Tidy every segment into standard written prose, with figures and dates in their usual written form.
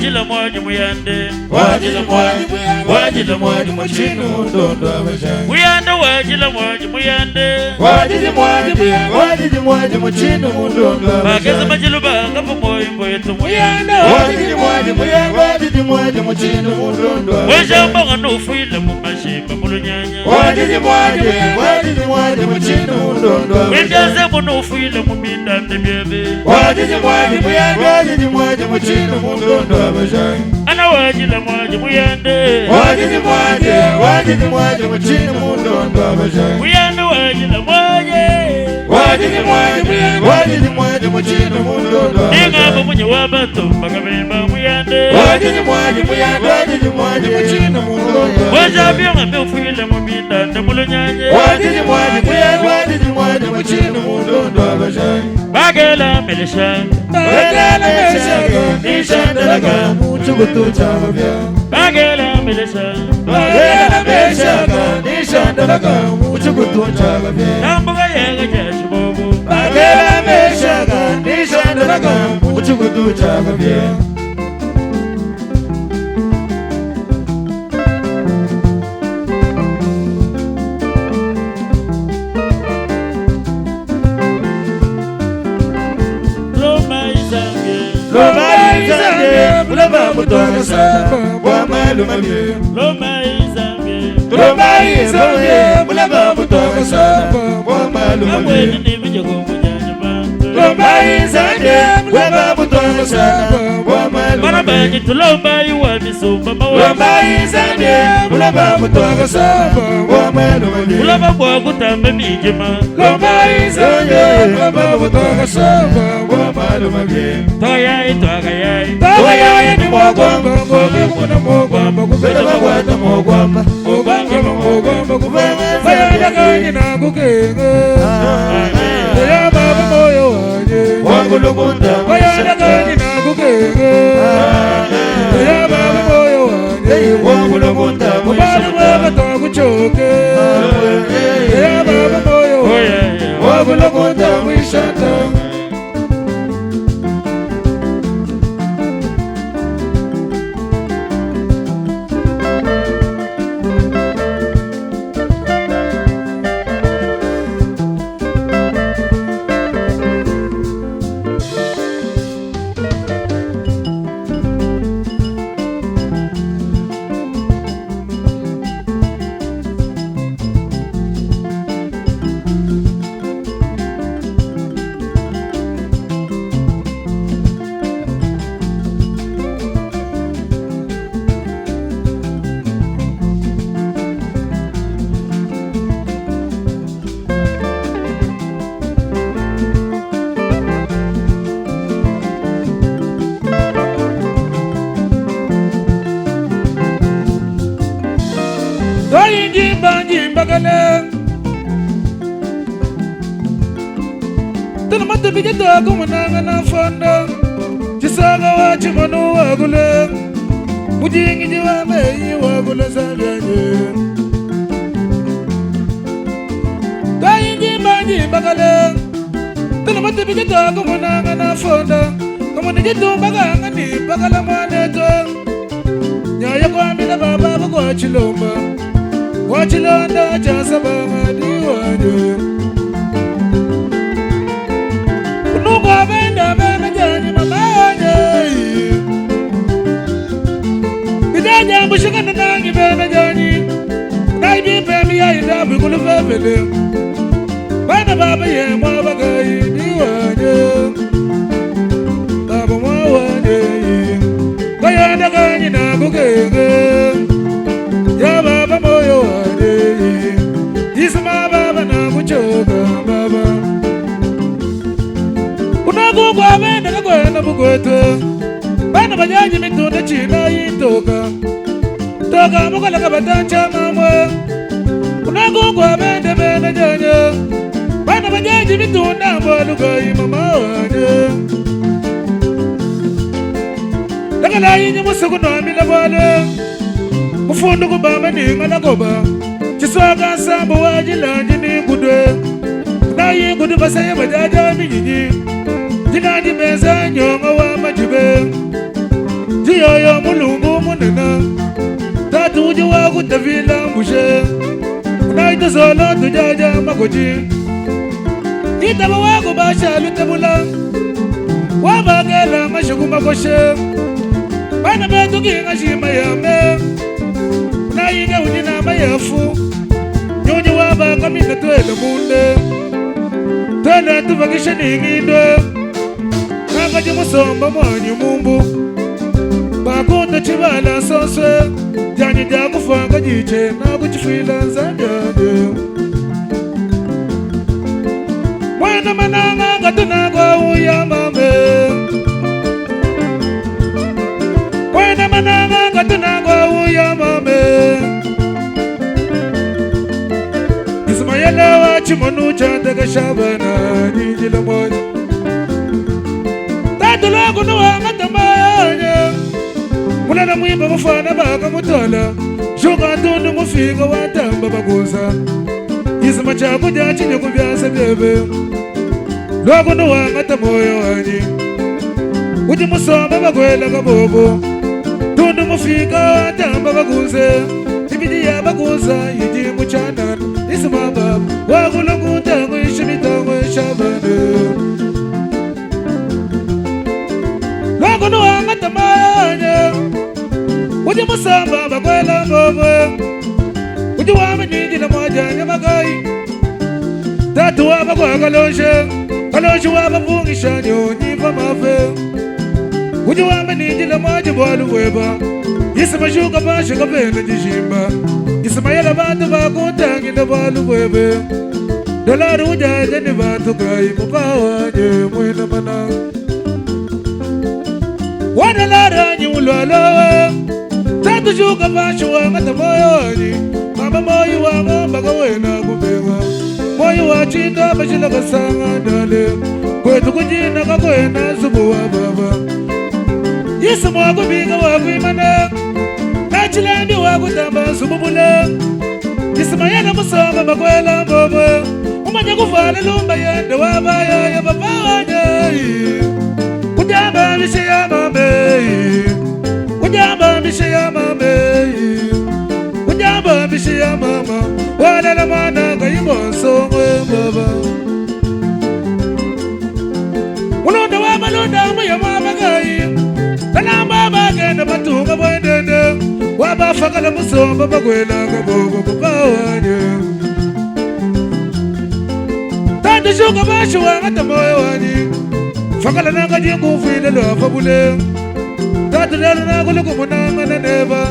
wajila mwaji muyande wajila mwaji muchinu mundondo abashanga muyande wajila mwaji muyande wajila mwaji muchinu mundondo bageze majilu banga pamoyo mboyetu muyande wajila mwaji muchinu mundondo wejamba nganufuile mumashimba mulunyanya wajila mwaji muchinu mundondo wendeze munufuile mumindande byebe wajila mwaji muchinu mundondo abashanga ana wajila mwaji muyande wajila mwaji muchinu mundondo abashanga muyande wajila mwaji wajila mwaji muchinu mundondo ningamba munye wabato bagabemba muyande wajila mwaji muchinu mundondo wajabyo ngambe ufuile mumindande mulunyanya wajila mwaji muchinu mundondo abashanga bagela melesha nishandalaga muchugutu chababya bagela melesha nishandalaga muchugutu chababya nambuga yega jashibobu nishandalaga muchugutu chababya Mulaba mutwanga sana wa malumabye Loma izamye mulaba mutwanga sana wa malumabye Amweni nibije kumujanya bantu mulaba mutwanga sana wa malumabye Marabanyi tulomba iwa misumba mawa mulaba mutwanga sana wa malumabye Mulaba kwa kutambe mijima mulaba mutwanga sana wa malumabye Toya itwaga yai Toya ni mwagwamba kuna mwagwamba kuvela magwata mwagwamba mwagwamba kuvela fayada kanyi na kukenga ya baba moyo wanye wangulukunda fayada kanyi na kukenga ya baba moyo wanye wangulukunda mubali mwaka toa kuchoke ya baba moyo wanye wangulukunda mwishata Tanamata bijata kumunanga na fonda Chisaga wa chimanu wagule Mujingi jiwa meyi wagule sabyaje Tayinji banji bagale Tanamata bijata kumunanga na fonda Kumuni jitu baganga ni bagala mwaneto Nyaya kwa mila baba kwa chilomba Kwa chilonda chasa banga diwaje Nuga benda bena jani mamanye Bidanya mbushikana nangi bena jani Naibi pemi ya ina bukulu fefele Bana baba ye mwabagai diwaje Baba mwawane Kaya ndagani na kukenge Ya baba moyo wane Jisma baba na kuchoka baba Unagugwa benda kakwenda bugwete Bana bajaji mitunda china yitoka Toka mukala kabatancha mamwe Unagugwa benda benda janya Bana bajaji mitunda mwaluga imama wane Lakala yinyi musuku nomila bwale Mufundu kubamba ningala koba Chisoka sambu wajilanji ningudwe Na yingudu basaya bajaja minyinyi Jinandi meza nyonga wa majibe Tiyo mulungu munena Tatu uji waku tavila mbushe Unaita solo tujaja makoji Kitaba waku basha lutabula Wabagela mashuku makoshe Bana betu kinga shima yame Unayiga unina mayafu Nyonyi waba kamina tuele munde Tele tuvakisha ningindwe Nakaji musomba mwanyu mumbu Bakunda chibala soswe Jani jaku fanga jiche Naku chifila nzanyade Mwena mananga katuna kwa uya mame Mwena mananga katuna kwa uya mame Ismaila wa chimonu chandaka shabana Nijila mwana Tatulaku nuwanga tamayanya Mulana mwimba mufana baka mutola Shuka tundu mufika watamba bakuza Isma chaku jachinye kubyasa bebe Loku nuwanga tamoyo wanyi Uji musomba bakwela kabobo Tundu mufika watamba bakuze Ibidi ya bakuza yiji muchana Isma baba Wakula kutangu ishimitangu shabane Loku nuwanga tamoyo Uji musamba bakwela bobo Uji wame nijila mwajanya magai Tatu waba kwa kaloshe Kaloshe waba fungisha nyonyiva mafe Uji wame nijila mwajibwalu weba Yisima shuka pashe kapena jishimba Yisima yala bantu bakutangi na balu webe Dolari ujaja ni bantu kai Mukawaje mwena mana Wana lara nyi ulwalowe Tatu shuka pashe wangata moyo wani Mama moyo wango baka wena kubenga Moyo wachinda bashila kasanga dale Kwetu kujina kakwena subu wa baba Yisa mwaku biga waku imana Nachilendi waku tamba subu bule Yisa mayana musamba bakwela bobo Umanya kufale lumba yende wabaya ya baba wanye Kujamba mishe ya mame Kujamba mishe ya mame Kujamba mishe ya mama Wala la mana kaimo songwe baba Mulunda wa malunda muya mama gai Tana baba genda batunga bwendende Waba fakala musomba bakwela kabobo kupawanye Tante shuka bashu wangata moyo wanyi Fakala nanga jingu fide lo afabule Tante lalo nagulu kumunanga na neba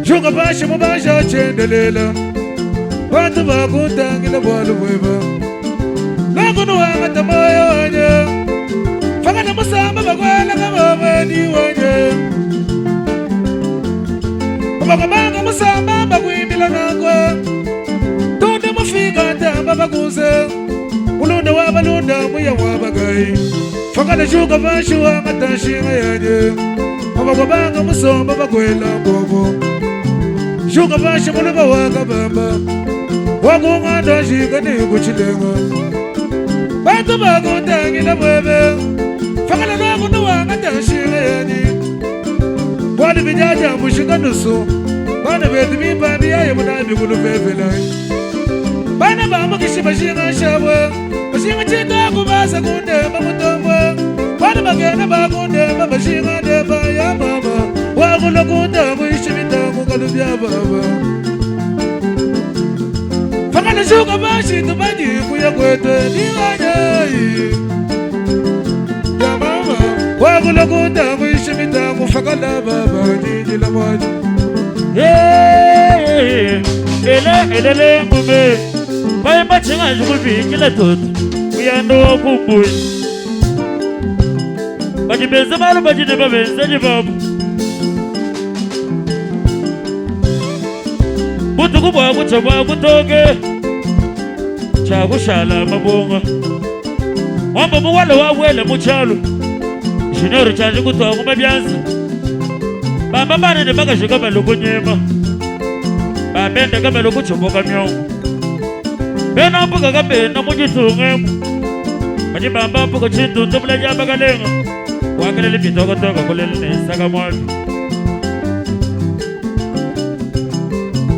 Shuka bashu mubasha chendelela Bantu bakutangi na bwalu weba Nakunu wangata moyo wanye Fakala musamba bakwela kabobo ni wanye Bakabanga musamba bakwimila nangwe Tunde mufika tamba bakuze Ulunda wabalunda muya wabagai Fakala shuka bashu wangata shinga yanye Bakabanga musamba bakwela bobo Shuka bashu muluba wakabamba Wakunganda shika ni kuchilenga Bantu bakutangi na bwebe Fakala nakunu wangata shinga yanye Wali bijaja mushika nusu Bana betu mipandi ya yamuna mikulu fefelai Bana bamu kishiba shinga shabwe Mashinga chita kubasa kundemba mutombwe Bana bagena bakundemba mashinga demba ya mama Wakula kundamu ishimita kukalubya baba Fakala shuka bashi tubaji kuya kwete niwanyayi Ya mama Wakula kundamu ishimita kufakala baba Nijila mwaji Ele mbume Baye machinga jukubi kila toto Uyando kumbui Bajibeze malu bajine babenze jibabu Butu kubwa kuchabwa kutoke Chagushala mabonga Wamba muwale wawele muchalu Shinero chaji kutuwa kumabyansi Bamba bane ne baka shiga meluku nyema Bambende ka meluku chumboka myongo Bena mpuka ka bena mujitunge Baji bamba mpuka chintu tumla jamba kalenga wakele lipitoko toko kulele nesaka mwaki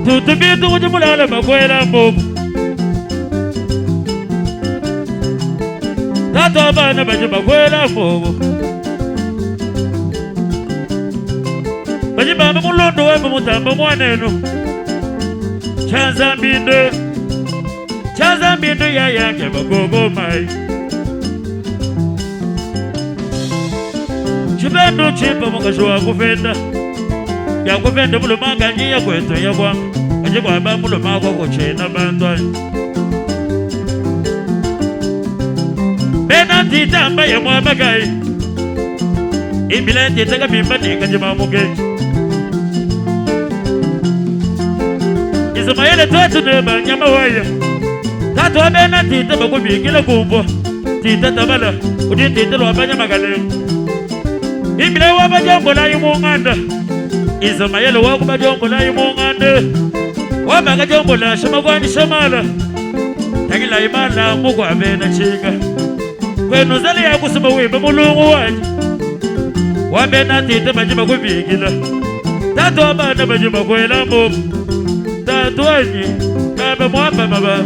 tutubitu kujimulala makwela mbobu tato abana baje makwela mbobu baje bamba mulondo wembe mutamba mwaneno Chanza mbindu ya yake magogo mai Chibendo chipa mukashua kufenda Ya kufenda mulo manga njia kwetu ya kwanga Aje kwa haba mulo manga kuchena bandwani Bena tita mba ya mwabagai Ibile tita kabimba nika jima mugeji Ismaele tuwetu neba nyama waya Tato abena tita bakubi kila kumbo Tita tabala Udi tita wabanya magale Ibile wabajombo la yumunganda Ismaele wakubajombo la yumunganda Wabagajombo la shamakwani shamala Tagila imala muku abena chika Kwenu zali ya kusuma wimba mulungu waji Wabena tita bajima kubi kila Tato abana bajima kwela mbobu Tatuanyi Kaba mwamba maba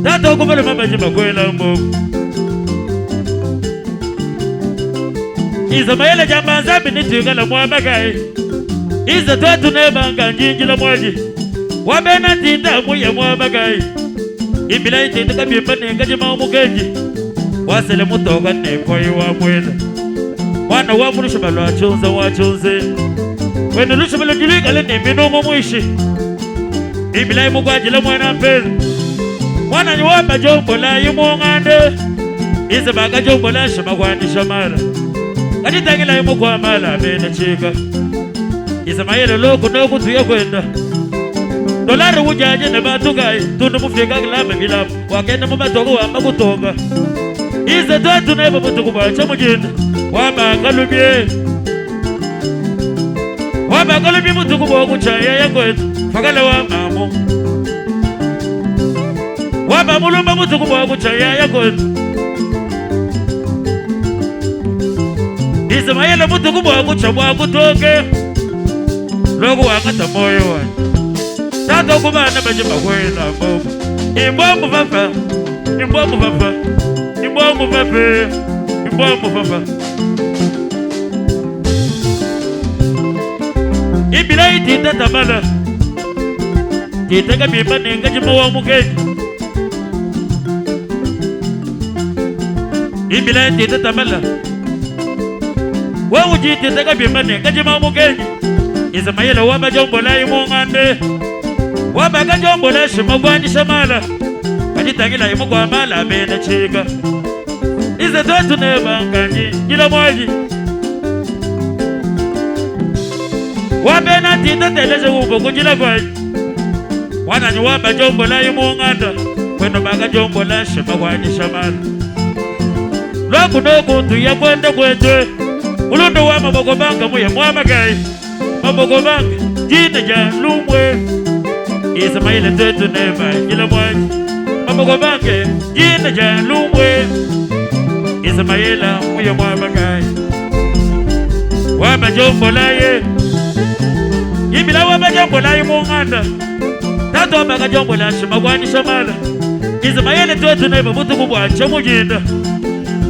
Tato kumele maba jima kwela mbogu Iza mayele jamba nzambi nituga la mwamba kai Iza tuatu nebanga njinji la mwaji Wabena tita muya mwamba kai Ibila itita kabimba nenga jima umugenji Wasele mutoga nekoi wa mwela Wana wamulusha balo wachunze Wenu lusha balo jilika le niminomo mwishi Ibila mugwajila mwana mpela Mwana nyuwamba jombo la yumungande Iza baga jombo la shamakwani shamala Kaditangila yumukwa mala bena chika Iza mayelo loko noku tuya kwenda Dolari ujaje na batukai Tundu mufika kilamba kilabu Wakenda mumatoku wamba kutoka Iza tuatu naiba mutuku bacha mujinda Wamba kalubie Wamba kalubie mutuku boku chaya ya kwetu Fakala wa mamu Waba mulumba mutuku mwa kuchaya ya kwetu Ismaele mutuku mwa kuchabwa kutoke Logu wakata moyo wani Tato kumana bajima kwela mbobu Imbomu papa Imbomu papa Imbomu papa Imbomu papa Ibila itita tamala Tita kabimba nenga jima wa mugeji Ibila tita tamala Wa uji tita kabimba nenga jima mugeji Ismaele waba jombo la yumungande Waba kajombo la shimakwani shamala Kaditangila yumukwa mala bena chika Iza tuatu neba nganji Jila mwaji Wabena tita teleje ubo kujila kwaji Wana nyuwamba jombo la yumunganda Kweno baga jombo la shimakwani shamala Lwaku noku tuya kwenda kwetwe Ulundo wa maboko banga muya mwama gai Maboko banga jina ja lumwe Ismaele tuetu neba jila mwaji Maboko banga jina ja lumwe Ismaele muya mwama gai Waba jombo la ye Ibila waba jombo la yumunganda Tato waba jombo la shimakwani shamala Ismaele tuetu neba mutu kubwacha mujinda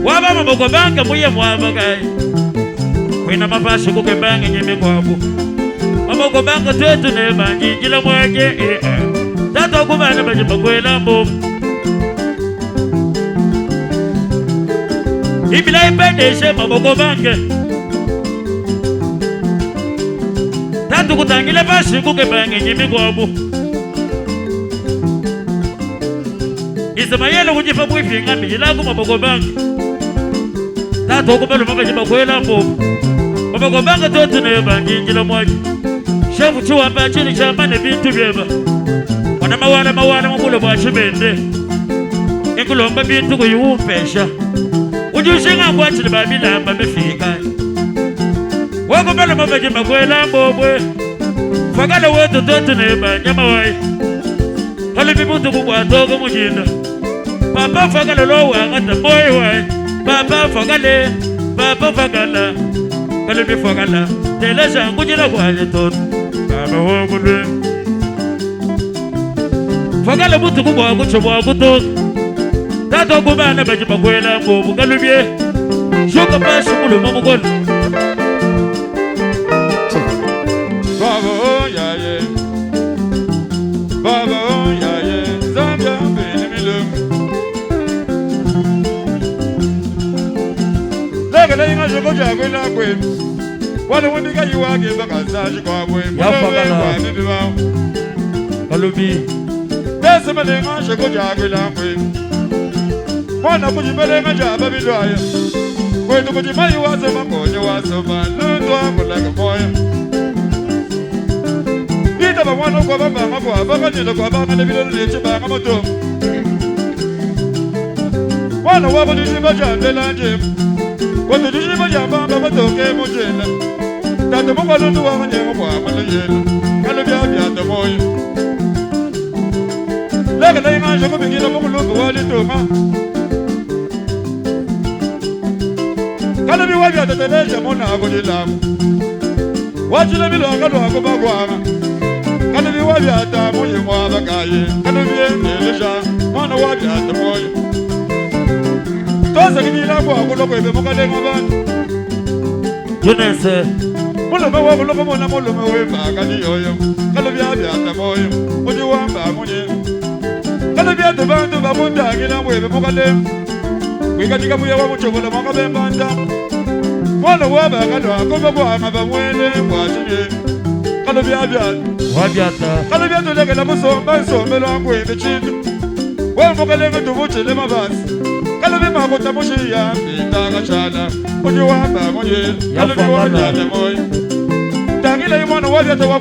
Waba maboko banga muya mwama gai Kwina mafashi kuke bangi nyeme kwabu Maboko banga tuetu neba njinjila mwage Tato kumana bajima kwela mbobu Ibila ipendeshe maboko bange Tato kutangile fashi kuke bangi nyeme kwabu Ismaele kujifa mwifi ngambi jilaku maboko bange Tato kumelu mabajima kwela mbobu Maboko banga tuetu neba njinjila mwage Shefu chuwa mba chini chamane bintu vyeba Wana mawala mwamulo mwa chibende Nkulomba bintu kuyumpesha Ujushinga kwa chini babila mba mefika Wako mbele mabajima kwela mbobwe Fakala wetu tuetu neba nyama wai Halibi mtu kukwa togo mujinda Papa fakala lowa ngata boy wai Papa fakale Papa Fagala, Kalubi Fagala, Telesa, Mujina Wajaton, Baba Hogulu. Fagala Mutukuba, Muchawabuto, Tato Gumana Bajimaguela, Mugalubie, Sugar Pasumulu Mamugon. Baba, yeah, Baba, yeah, Zambia, Benimilo. Lagaling as a good job with that way. What a windy you are giving back as such a way. Kalubi. There's a man as a good job with that way. One of you better a job of it. Where to put your money was a man, you was a man, learn to have like a boy. I want to go back to the Guabana and the village of Bamato. One of what did you imagine? The land. What did you imagine? Bamato came on jail. That the Mobile to one and the Calabia, the boy. Like a lame man, you could begin a look what it took. Calabia, what you at the leisure, Mona, what you love. Watch the middle of the Guabana. Kana bi wabi ata mo ye mo abakaye kana bi elisha mo na wabi ata mo ye to se kini la ko ko ko be mo ka le ngaban Junese mo lo mo wo lo mo na mo lo mo we ba ka ni yoyo kana bi abi ata mo ye mo di wa ba mo ye kana bi ata ba ndo ba mo nda ki na mo be mo ka le we ka diga mo ya wa mo chobola mo ka be banda mo na wa ba ka do ko ba ko ma ba mo le mo ajie kana bi abi Wabiata. Kana bientôt les gars so banso melo ango e chitu. Wa mokalenga tubuche le mabasi. Kana bi makota moshi ya ndanga chana. Ojo wa ba moye. Kana bi wa ya moye. Tangile imwana wabiata wa